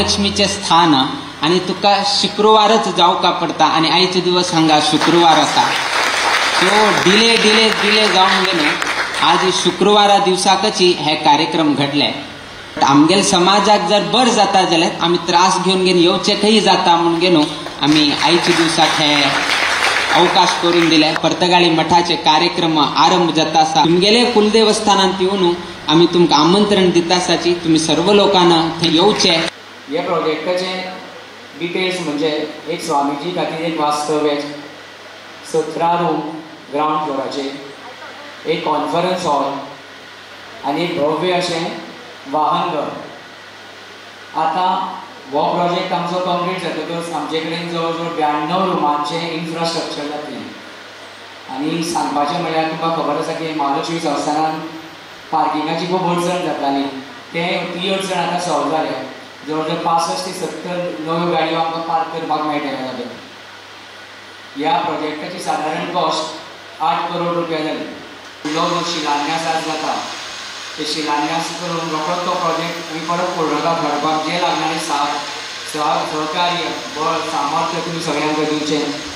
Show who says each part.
Speaker 1: महालक्ष्मीचे स्थान आणि तुका शुक्रवारच जावका पडता आणि आयचे दिवस हांगा शुक्रवार आसा तो डिले जावन गेलो आज शुक्रवारा दिवसाकची हे कार्यक्रम घडले आमगेल समाजाक जर बर जाता जाल्यार आमी त्रास घेवन घेवन येवचेकय जाता म्हणून गेलो आमी आयचे दिवसाक हे अवकाश करून दिले पर्तगाळी मठाचे कार्यक्रम आरंभ जाता आसा तुमगेले कुलदेवस्थानांत येवन आमी तुमकां आमंत्रण दिता आसाची तुम्ही सर्व लोकांना थंय येवचे
Speaker 2: ह्या प्रोजेक्टाचे डिटेल्स म्हणजे एक स्वामीजी खातीर एक वास्तव्य 17 रूम ग्राउंड फ्लोराचेर एक कॉन्फरन्स हॉल आनी एक भव्य अशें वाहनघर आतां हो प्रोजेक्ट आमचो कंप्लीट जातकच आमचे कडेन जवळ जवळ 92 रुमांचें इन्फ्रास्ट्रक्चर जातलें आनी सांगपाचें म्हळ्यार तुमकां खबर आसा की महालक्ष्मी संस्थानान पार्किंगाची खूब अडचण जाताली ती अडचण आतां सॉल्व जाल्या जवळ जवळ 65 ते 70 नव्यो गाडयो आमकां पार्क करपाक मेळटल्यो जाल्यार ह्या प्रोजेक्टाची सादारण कॉस्ट 8 करोड रुपया जाली जो शिलान्यास आज जाता ते शिलान्यास करून रोखडोच तो प्रोजेक्ट आमी परत फुडोवपाक हाडपाक जे लागणारे सहकार्य बळ सामर्थ्य तुमी सगळ्यांक दिवचें